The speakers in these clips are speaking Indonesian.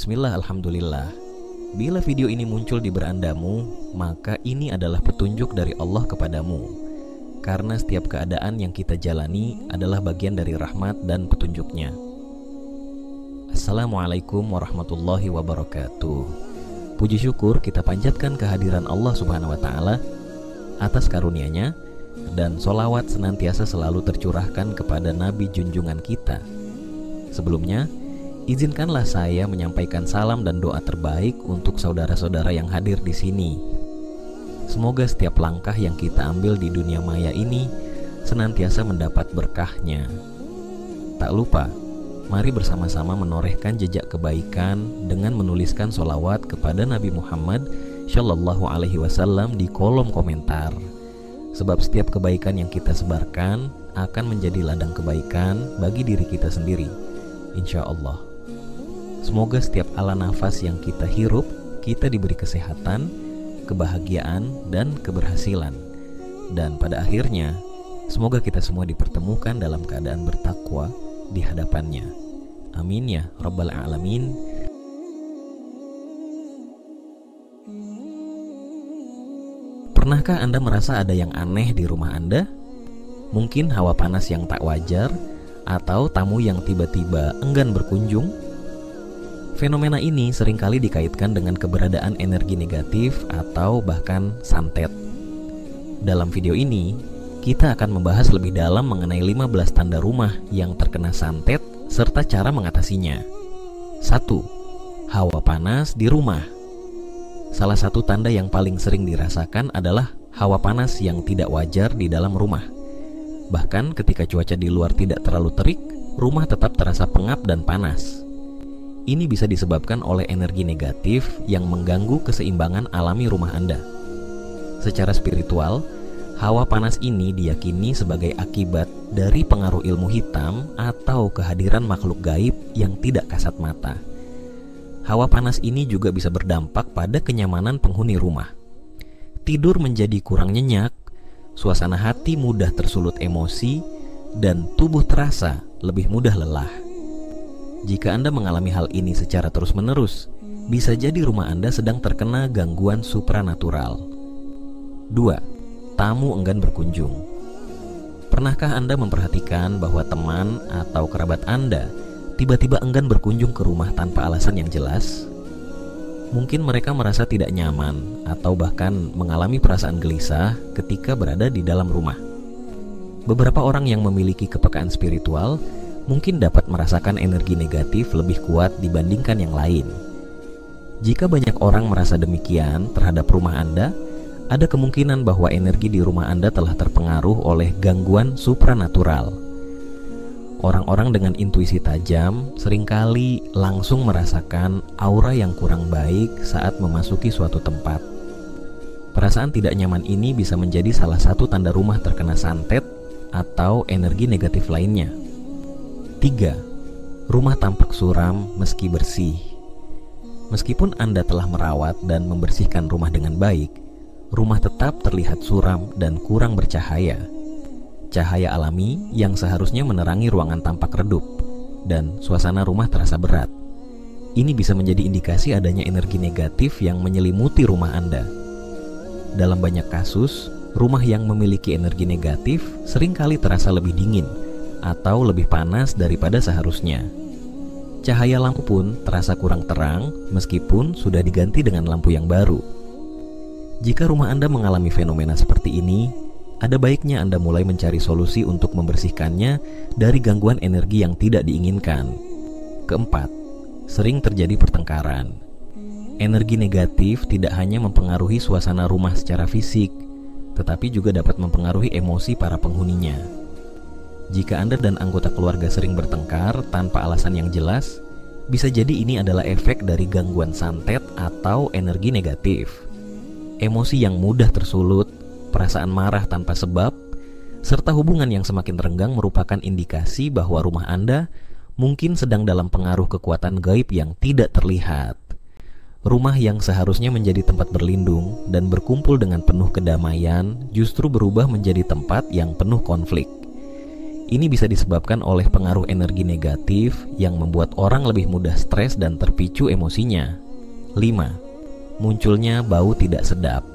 Bismillah, alhamdulillah. Bila video ini muncul di berandamu, maka ini adalah petunjuk dari Allah kepadamu. Karena setiap keadaan yang kita jalani adalah bagian dari rahmat dan petunjuknya. Assalamualaikum warahmatullahi wabarakatuh. Puji syukur kita panjatkan kehadiran Allah subhanahu wa ta'ala atas karunia-Nya, dan solawat senantiasa selalu tercurahkan kepada Nabi junjungan kita. Sebelumnya, izinkanlah saya menyampaikan salam dan doa terbaik untuk saudara-saudara yang hadir di sini. Semoga setiap langkah yang kita ambil di dunia maya ini senantiasa mendapat berkahnya. Tak lupa, mari bersama-sama menorehkan jejak kebaikan dengan menuliskan solawat kepada Nabi Muhammad Shallallahu Alaihi Wasallam di kolom komentar. Sebab setiap kebaikan yang kita sebarkan akan menjadi ladang kebaikan bagi diri kita sendiri, insya Allah. Semoga setiap ala nafas yang kita hirup, kita diberi kesehatan, kebahagiaan, dan keberhasilan. Dan pada akhirnya, semoga kita semua dipertemukan dalam keadaan bertakwa di hadapannya. Amin ya Rabbal Alamin. Pernahkah Anda merasa ada yang aneh di rumah Anda? Mungkin hawa panas yang tak wajar, atau tamu yang tiba-tiba enggan berkunjung? Fenomena ini seringkali dikaitkan dengan keberadaan energi negatif atau bahkan santet. Dalam video ini, kita akan membahas lebih dalam mengenai 15 tanda rumah yang terkena santet serta cara mengatasinya. 1. Hawa panas di rumah. Salah satu tanda yang paling sering dirasakan adalah hawa panas yang tidak wajar di dalam rumah. Bahkan ketika cuaca di luar tidak terlalu terik, rumah tetap terasa pengap dan panas. Ini bisa disebabkan oleh energi negatif yang mengganggu keseimbangan alami rumah Anda. Secara spiritual, hawa panas ini diyakini sebagai akibat dari pengaruh ilmu hitam atau kehadiran makhluk gaib yang tidak kasat mata. Hawa panas ini juga bisa berdampak pada kenyamanan penghuni rumah. Tidur menjadi kurang nyenyak, suasana hati mudah tersulut emosi, dan tubuh terasa lebih mudah lelah. Jika Anda mengalami hal ini secara terus-menerus, bisa jadi rumah Anda sedang terkena gangguan supranatural. 2. Tamu enggan berkunjung. Pernahkah Anda memperhatikan bahwa teman atau kerabat Anda tiba-tiba enggan berkunjung ke rumah tanpa alasan yang jelas? Mungkin mereka merasa tidak nyaman atau bahkan mengalami perasaan gelisah ketika berada di dalam rumah. Beberapa orang yang memiliki kepekaan spiritual mungkin dapat merasakan energi negatif lebih kuat dibandingkan yang lain. Jika banyak orang merasa demikian terhadap rumah Anda, ada kemungkinan bahwa energi di rumah Anda telah terpengaruh oleh gangguan supranatural. Orang-orang dengan intuisi tajam seringkali langsung merasakan aura yang kurang baik saat memasuki suatu tempat. Perasaan tidak nyaman ini bisa menjadi salah satu tanda rumah terkena santet atau energi negatif lainnya. 3. Rumah tampak suram meski bersih. Meskipun Anda telah merawat dan membersihkan rumah dengan baik, rumah tetap terlihat suram dan kurang bercahaya. Cahaya alami yang seharusnya menerangi ruangan tampak redup, dan suasana rumah terasa berat. Ini bisa menjadi indikasi adanya energi negatif yang menyelimuti rumah Anda. Dalam banyak kasus, rumah yang memiliki energi negatif seringkali terasa lebih dingin atau lebih panas daripada seharusnya. Cahaya lampu pun terasa kurang terang meskipun sudah diganti dengan lampu yang baru. Jika rumah Anda mengalami fenomena seperti ini, ada baiknya Anda mulai mencari solusi untuk membersihkannya dari gangguan energi yang tidak diinginkan. 4. Sering terjadi pertengkaran. Energi negatif tidak hanya mempengaruhi suasana rumah secara fisik, tetapi juga dapat mempengaruhi emosi para penghuninya. Jika Anda dan anggota keluarga sering bertengkar tanpa alasan yang jelas, bisa jadi ini adalah efek dari gangguan santet atau energi negatif. Emosi yang mudah tersulut, perasaan marah tanpa sebab, serta hubungan yang semakin renggang merupakan indikasi bahwa rumah Anda mungkin sedang dalam pengaruh kekuatan gaib yang tidak terlihat. Rumah yang seharusnya menjadi tempat berlindung dan berkumpul dengan penuh kedamaian justru berubah menjadi tempat yang penuh konflik. Ini bisa disebabkan oleh pengaruh energi negatif yang membuat orang lebih mudah stres dan terpicu emosinya. 5. Munculnya bau tidak sedap.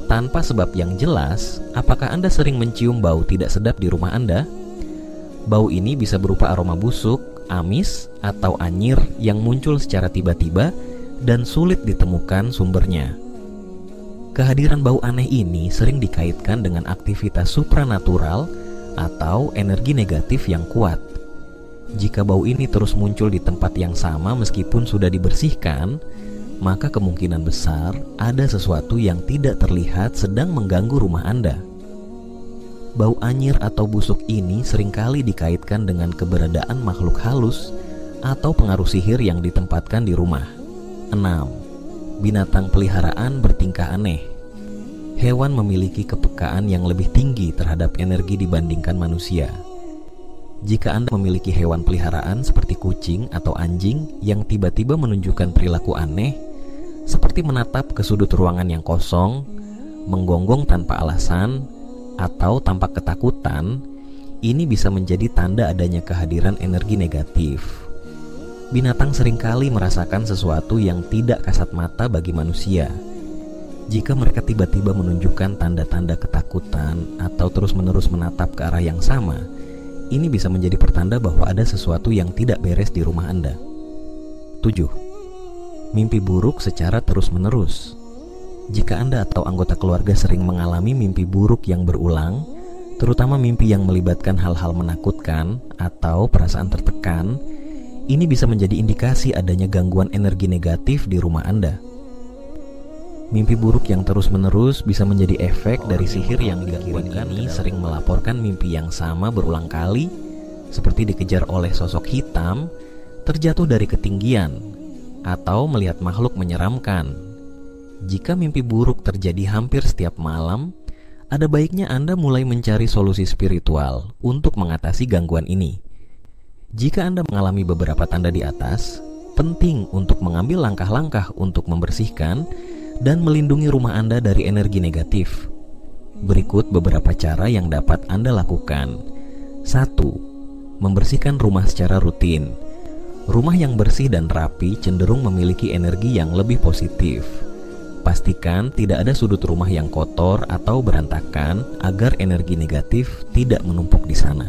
Tanpa sebab yang jelas, apakah Anda sering mencium bau tidak sedap di rumah Anda? Bau ini bisa berupa aroma busuk, amis, atau anyir yang muncul secara tiba-tiba dan sulit ditemukan sumbernya. Kehadiran bau aneh ini sering dikaitkan dengan aktivitas supranatural atau energi negatif yang kuat. Jika bau ini terus muncul di tempat yang sama meskipun sudah dibersihkan, maka kemungkinan besar ada sesuatu yang tidak terlihat sedang mengganggu rumah Anda. Bau anyir atau busuk ini seringkali dikaitkan dengan keberadaan makhluk halus atau pengaruh sihir yang ditempatkan di rumah. 6. Binatang peliharaan bertingkah aneh. Hewan memiliki kepekaan yang lebih tinggi terhadap energi dibandingkan manusia. Jika Anda memiliki hewan peliharaan seperti kucing atau anjing yang tiba-tiba menunjukkan perilaku aneh, seperti menatap ke sudut ruangan yang kosong, menggonggong tanpa alasan, atau tampak ketakutan, ini bisa menjadi tanda adanya kehadiran energi negatif. Binatang seringkali merasakan sesuatu yang tidak kasat mata bagi manusia. Jika mereka tiba-tiba menunjukkan tanda-tanda ketakutan atau terus-menerus menatap ke arah yang sama, ini bisa menjadi pertanda bahwa ada sesuatu yang tidak beres di rumah Anda. 7. Mimpi buruk secara terus-menerus. Jika Anda atau anggota keluarga sering mengalami mimpi buruk yang berulang, terutama mimpi yang melibatkan hal-hal menakutkan atau perasaan tertekan, ini bisa menjadi indikasi adanya gangguan energi negatif di rumah Anda. Mimpi buruk yang terus-menerus bisa menjadi efek dari sihir yang digangguan ini sering melaporkan mimpi yang sama berulang kali, seperti dikejar oleh sosok hitam, terjatuh dari ketinggian, atau melihat makhluk menyeramkan. Jika mimpi buruk terjadi hampir setiap malam, ada baiknya Anda mulai mencari solusi spiritual untuk mengatasi gangguan ini. Jika Anda mengalami beberapa tanda di atas, penting untuk mengambil langkah-langkah untuk membersihkan dan melindungi rumah Anda dari energi negatif. Berikut beberapa cara yang dapat Anda lakukan. 1. Membersihkan rumah secara rutin. Rumah yang bersih dan rapi cenderung memiliki energi yang lebih positif. Pastikan tidak ada sudut rumah yang kotor atau berantakan agar energi negatif tidak menumpuk di sana.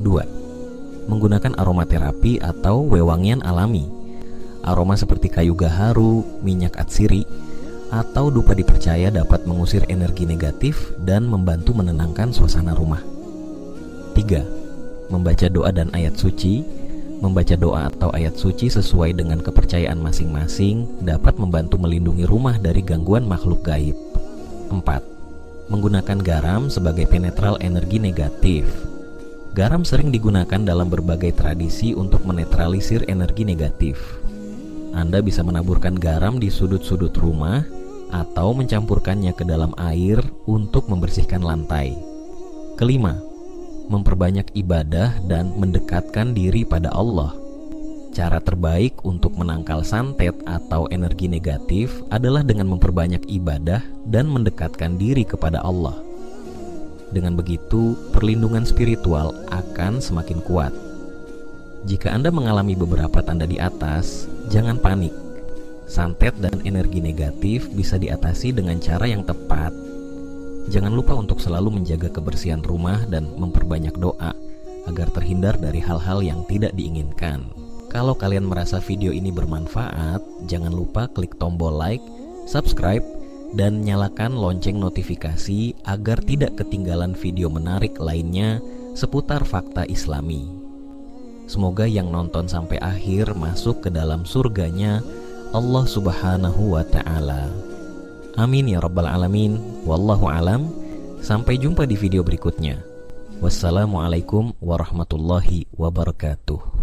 2. Menggunakan aromaterapi atau wewangian alami. Aroma seperti kayu gaharu, minyak atsiri, atau dupa dipercaya dapat mengusir energi negatif dan membantu menenangkan suasana rumah. 3. Membaca doa dan ayat suci. Membaca doa atau ayat suci sesuai dengan kepercayaan masing-masing dapat membantu melindungi rumah dari gangguan makhluk gaib. 4. Menggunakan garam sebagai penetral energi negatif. Garam sering digunakan dalam berbagai tradisi untuk menetralisir energi negatif. Anda bisa menaburkan garam di sudut-sudut rumah atau mencampurkannya ke dalam air untuk membersihkan lantai. 5. Memperbanyak ibadah dan mendekatkan diri pada Allah. Cara terbaik untuk menangkal santet atau energi negatif adalah dengan memperbanyak ibadah dan mendekatkan diri kepada Allah. Dengan begitu, perlindungan spiritual akan semakin kuat. Jika Anda mengalami beberapa tanda di atas, jangan panik. Santet dan energi negatif bisa diatasi dengan cara yang tepat. Jangan lupa untuk selalu menjaga kebersihan rumah dan memperbanyak doa agar terhindar dari hal-hal yang tidak diinginkan. Kalau kalian merasa video ini bermanfaat, jangan lupa klik tombol like, subscribe, dan nyalakan lonceng notifikasi agar tidak ketinggalan video menarik lainnya seputar fakta Islami. Semoga yang nonton sampai akhir masuk ke dalam surganya Allah Subhanahu wa Ta'ala. Amin ya rabbal alamin. Wallahu alam. Sampai jumpa di video berikutnya. Wassalamualaikum warahmatullahi wabarakatuh.